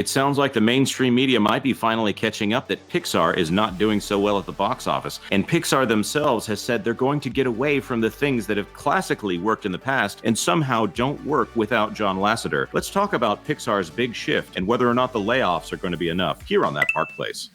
It sounds like the mainstream media might be finally catching up that Pixar is not doing so well at the box office. And Pixar themselves has said they're going to get away from the things that have classically worked in the past and somehow don't work without John Lasseter. Let's talk about Pixar's big shift and whether or not the layoffs are going to be enough here on That Park Place.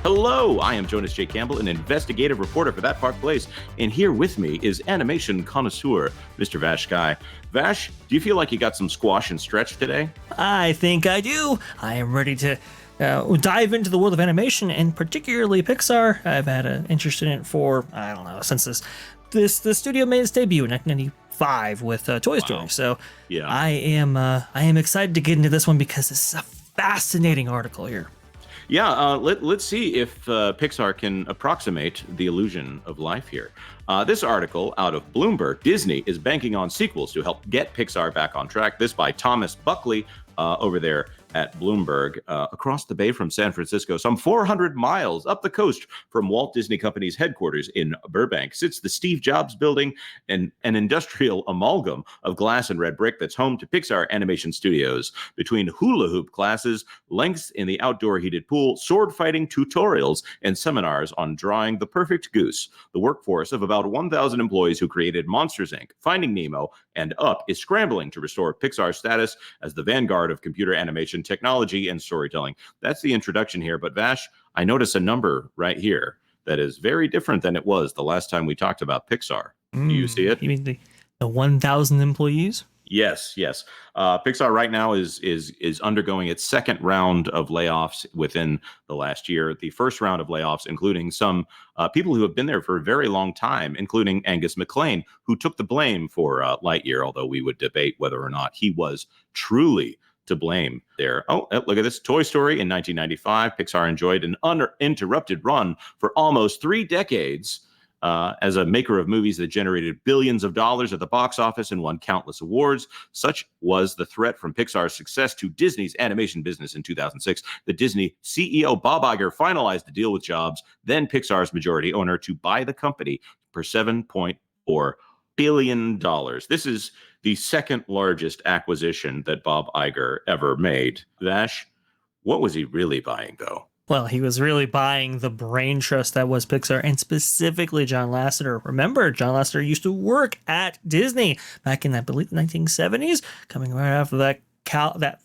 Hello, I am Jonas J. Campbell, an investigative reporter for That Park Place, and here with me is animation connoisseur, Mr. VashSky. Vash, do you feel like you got some squash and stretch today? I think I do. I am ready to dive into the world of animation, and particularly Pixar. I've had an interest in it for, I don't know, since the studio made its debut in 1995 with Toy Story. So yeah. I am excited to get into this one because this is a fascinating article here. Yeah, let's see if Pixar can approximate the illusion of life here. This article out of Bloomberg, Disney is banking on sequels to help get Pixar back on track. This by Thomas Buckley over there at Bloomberg, across the bay from San Francisco, some 400 miles up the coast from Walt Disney Company's headquarters in Burbank, sits the Steve Jobs Building, an industrial amalgam of glass and red brick that's home to Pixar Animation Studios. Between hula hoop classes, lengths in the outdoor heated pool, sword fighting tutorials, and seminars on drawing the perfect goose, the workforce of about 1,000 employees who created Monsters, Inc., Finding Nemo, and Up is scrambling to restore Pixar's status as the vanguard of computer animation technology and storytelling. That's the introduction here. But Vash, I notice a number right here that is very different than it was the last time we talked about Pixar. Do you see it? You mean the 1,000 employees? Yes. Pixar right now is undergoing its second round of layoffs within the last year. The first round of layoffs, including some people who have been there for a very long time, including Angus MacLane, who took the blame for Lightyear, although we would debate whether or not he was truly to blame there. Oh, look at this. Toy Story in 1995. Pixar enjoyed an uninterrupted run for almost 3 decades as a maker of movies that generated billions of dollars at the box office and won countless awards. Such was the threat from Pixar's success to Disney's animation business in 2006. The Disney CEO Bob Iger finalized the deal with Jobs, then Pixar's majority owner, to buy the company for $7.4 billion. This is the second largest acquisition that Bob Iger ever made. Vash, what was he really buying, though? Well, he was really buying the brain trust that was Pixar, and specifically John Lasseter. Remember, John Lasseter used to work at Disney back in, I believe, the 1970s, coming right after that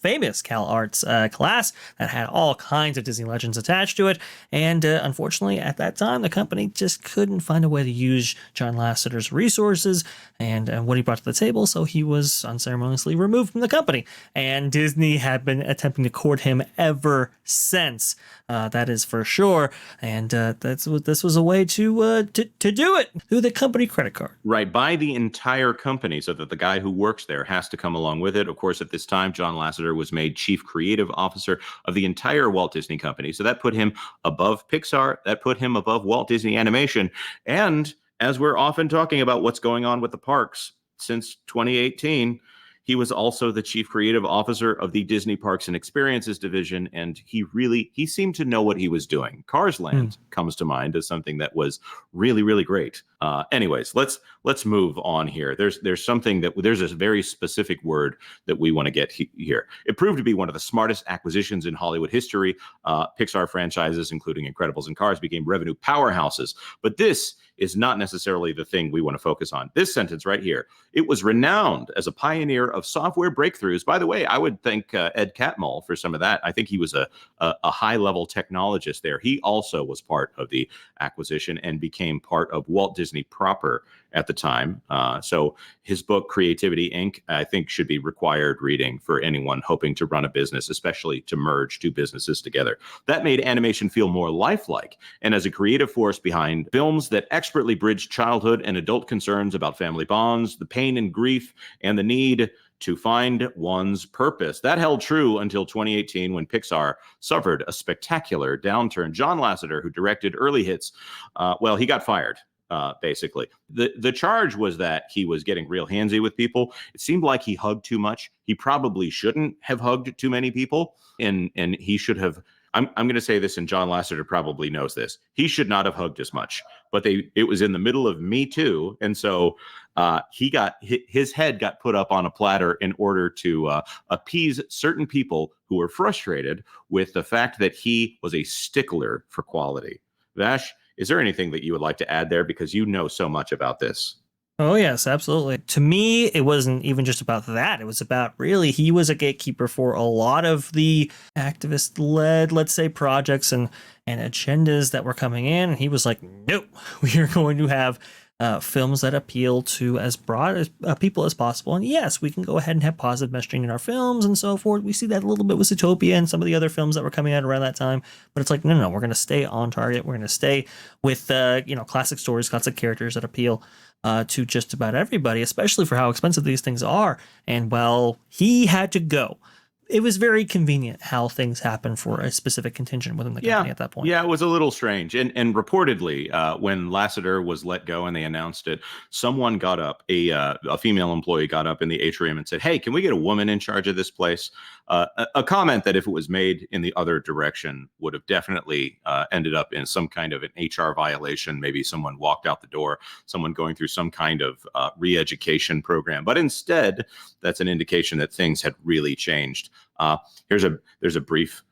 famous Cal Arts class that had all kinds of Disney legends attached to it. And unfortunately, at that time, the company just couldn't find a way to use John Lasseter's resources and what he brought to the table, so he was unceremoniously removed from the company. And Disney had been attempting to court him ever since. That is for sure. And this was a way to do it through the company credit card. Right, buy the entire company so that the guy who works there has to come along with it. Of course, at this time, John Lasseter was made chief creative officer of the entire Walt Disney Company. So that put him above Pixar. That put him above Walt Disney Animation. And as we're often talking about what's going on with the parks since 2018, he was also the chief creative officer of the Disney Parks and Experiences division, and he seemed to know what he was doing. Cars Land comes to mind as something that was really, really great. Anyways, let's move on here. There's a very specific word that we want to get here. It proved to be one of the smartest acquisitions in Hollywood history. Pixar franchises, including Incredibles and Cars, became revenue powerhouses. But this is not necessarily the thing we want to focus on. This sentence right here: it was renowned as a pioneer of software breakthroughs. By the way, I would thank Ed Catmull for some of that. I think he was a high-level technologist there. He also was part of the acquisition and became part of Walt Disney proper at the time. So his book, Creativity, Inc., I think should be required reading for anyone hoping to run a business, especially to merge two businesses together. That made animation feel more lifelike, and as a creative force behind films that expertly bridged childhood and adult concerns about family bonds, the pain and grief, and the need to find one's purpose. That held true until 2018, when Pixar suffered a spectacular downturn. John Lasseter, who directed early hits, he got fired. Basically, the charge was that he was getting real handsy with people. It seemed like he hugged too much. He probably shouldn't have hugged too many people, and he should have I'm going to say this, and John Lasseter probably knows this. He should not have hugged as much, but it was in the middle of Me Too, and so his head got put up on a platter in order to appease certain people who were frustrated with the fact that he was a stickler for quality. Vash, is there anything that you would like to add there, because you know so much about this? Oh, yes, absolutely. To me, it wasn't even just about that. It was about really, he was a gatekeeper for a lot of the activist led, let's say, projects and agendas that were coming in. And he was like, nope, we are going to have films that appeal to as broad as people as possible. And yes, we can go ahead and have positive messaging in our films and so forth. We see that a little bit with Zootopia and some of the other films that were coming out around that time. But it's like, no, we're going to stay on target. We're going to stay with, classic stories, classic characters that appeal to just about everybody, especially for how expensive these things are. And well, he had to go. It was very convenient how things happen for a specific contingent within the company at that point. Yeah, it was a little strange. And reportedly, when Lasseter was let go and they announced it, someone got up, a female employee got up in the atrium and said, "Hey, can we get a woman in charge of this place?" A comment that if it was made in the other direction would have definitely ended up in some kind of an HR violation. Maybe someone walked out the door, someone going through some kind of re-education program. But instead, that's an indication that things had really changed. There's a brief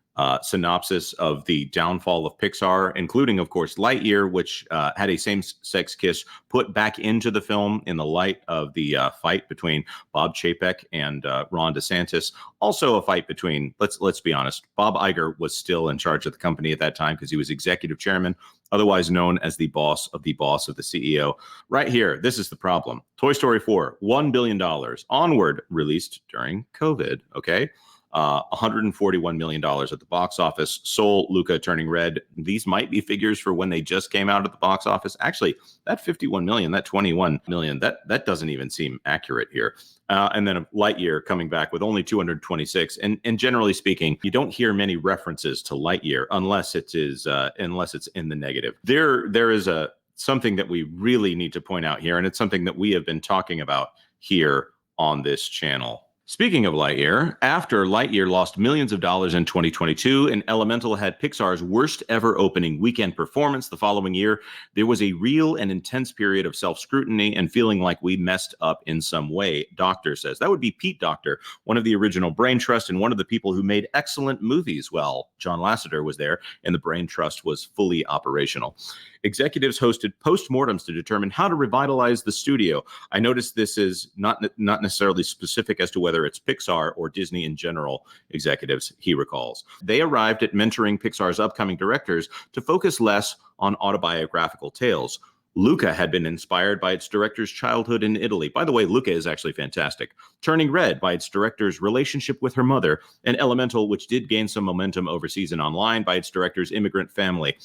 synopsis of the downfall of Pixar, including, of course, Lightyear, which had a same-sex kiss put back into the film in the light of the fight between Bob Chapek and Ron DeSantis. Also a fight between, let's be honest, Bob Iger was still in charge of the company at that time because he was executive chairman, otherwise known as the boss of the CEO. Right here, this is the problem. Toy Story 4, $1 billion. Onward, released during COVID, okay? $141 million at the box office. Soul, Luca, Turning Red. These might be figures for when they just came out at the box office. Actually, that 51 million, that 21 million, that doesn't even seem accurate here. And then Lightyear coming back with only 226. And generally speaking, you don't hear many references to Lightyear unless it's in the negative. There is something that we really need to point out here, and it's something that we have been talking about here on this channel. Speaking of Lightyear, after Lightyear lost millions of dollars in 2022 and Elemental had Pixar's worst ever opening weekend performance the following year, there was a real and intense period of self-scrutiny and feeling like we messed up in some way, Doctor says. That would be Pete Docter, one of the original Brain Trust and one of the people who made excellent movies while John Lasseter was there and the Brain Trust was fully operational. Executives hosted postmortems to determine how to revitalize the studio. I noticed this is not necessarily specific as to whether it's Pixar or Disney in general, executives, he recalls. They arrived at mentoring Pixar's upcoming directors to focus less on autobiographical tales. Luca had been inspired by its director's childhood in Italy. By the way, Luca is actually fantastic. Turning Red by its director's relationship with her mother, and Elemental, which did gain some momentum overseas and online, by its director's immigrant family.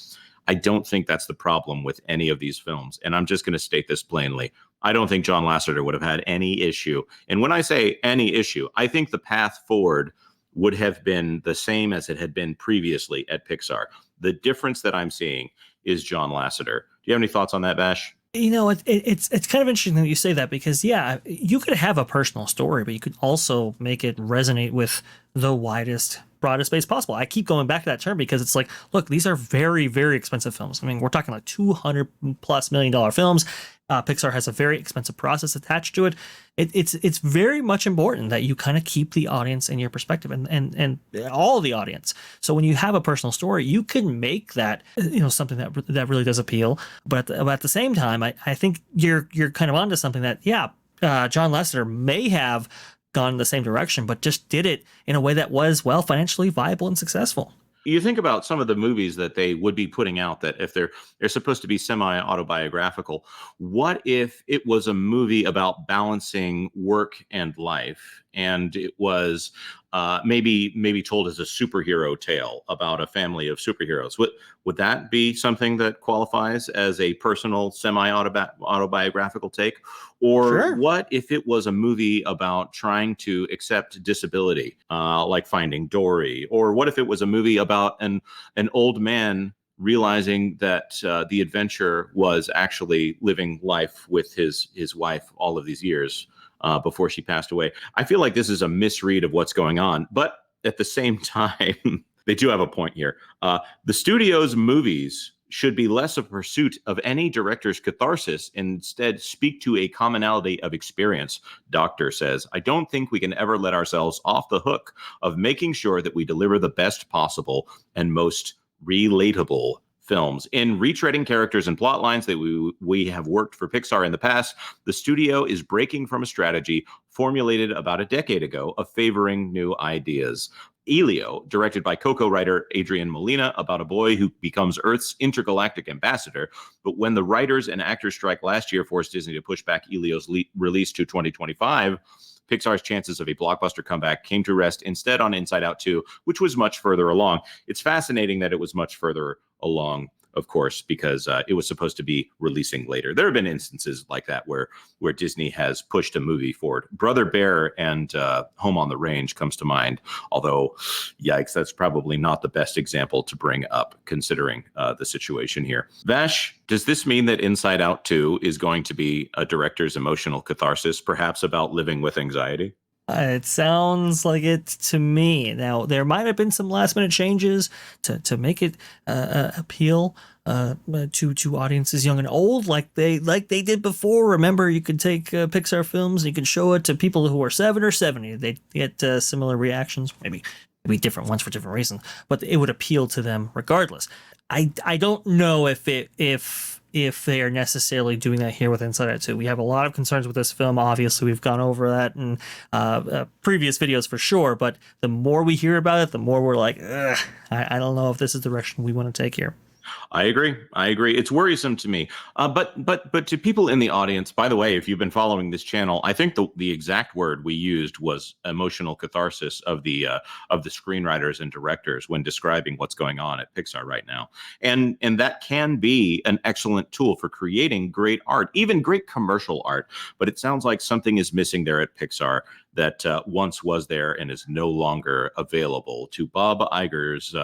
I don't think that's the problem with any of these films. And I'm just going to state this plainly. I don't think John Lasseter would have had any issue. And when I say any issue, I think the path forward would have been the same as it had been previously at Pixar. The difference that I'm seeing is John Lasseter. Do you have any thoughts on that, Vash? You know, it's kind of interesting that you say that because, yeah, you could have a personal story, but you could also make it resonate with the widest, broadest base possible. I keep going back to that term because it's like, look, these are very, very expensive films. I mean, we're talking like $200+ million films. Pixar has a very expensive process attached to it. It's very much important that you kind of keep the audience in your perspective and all the audience. So when you have a personal story, you can make that something that really does appeal. But at the same time, I think you're kind of onto something that John Lasseter may have gone in the same direction, but just did it in a way that was financially viable and successful. You think about some of the movies that they would be putting out that if they're supposed to be semi-autobiographical, what if it was a movie about balancing work and life, and it was maybe told as a superhero tale about a family of superheroes? Would that be something that qualifies as a personal semi-autobiographical take? Or Sure. What if it was a movie about trying to accept disability, like Finding Dory? Or what if it was a movie about an old man realizing that the adventure was actually living life with his wife all of these years before she passed away? I feel like this is a misread of what's going on. But at the same time, They do have a point here. The studio's movies should be less a pursuit of any director's catharsis, instead speak to a commonality of experience. Doctor says, I don't think we can ever let ourselves off the hook of making sure that we deliver the best possible and most relatable films. In retreading characters and plot lines that we have worked for Pixar in the past, the studio is breaking from a strategy formulated about a decade ago of favoring new ideas. Elio, directed by Coco writer Adrian Molina, about a boy who becomes Earth's intergalactic ambassador. But when the writers and actors strike last year forced Disney to push back Elio's release to 2025, Pixar's chances of a blockbuster comeback came to rest instead on Inside Out 2, which was much further along. It's fascinating that it was much further along, of course, because it was supposed to be releasing later. There have been instances like that where Disney has pushed a movie forward. Brother Bear and Home on the Range comes to mind, although, yikes, that's probably not the best example to bring up considering the situation here. Vash, does this mean that Inside Out 2 is going to be a director's emotional catharsis, perhaps about living with anxiety? It sounds like it to me. Now, there might have been some last minute changes to make it appeal to audiences young and old, like they did before. Remember, you could take Pixar films and you can show it to people who are 7 or 70. They'd get similar reactions, maybe different ones for different reasons, but it would appeal to them regardless. I don't know if they are necessarily doing that here with Inside Out 2. We have a lot of concerns with this film. Obviously, we've gone over that in previous videos for sure, but the more we hear about it, the more we're like, I don't know if this is the direction we want to take here. I agree. It's worrisome to me. But to people in the audience, by the way, if you've been following this channel, I think the exact word we used was emotional catharsis of the screenwriters and directors when describing what's going on at Pixar right now. And that can be an excellent tool for creating great art, even great commercial art. But it sounds like something is missing there at Pixar that once was there and is no longer available to Bob Iger's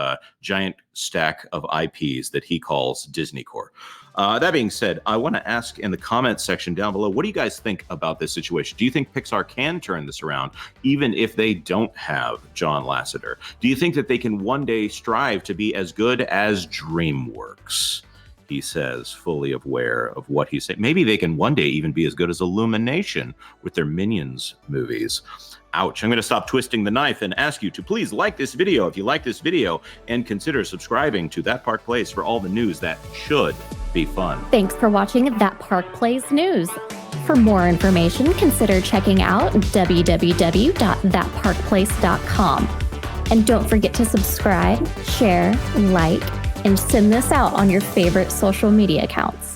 giant stack of IPs that he calls Disney Corp. That being said, I want to ask in the comments section down below, what do you guys think about this situation? Do you think Pixar can turn this around, even if they don't have John Lasseter? Do you think that they can one day strive to be as good as DreamWorks? He says, fully aware of what he's saying. Maybe they can one day even be as good as Illumination with their Minions movies. Ouch. I'm going to stop twisting the knife and ask you to please like this video if you like this video, and consider subscribing to That Park Plays for all the news that should be fun. Thanks for watching That Park Plays News. For more information, consider checking out www.thatparkplace.com. And don't forget to subscribe, share, like, and send this out on your favorite social media accounts.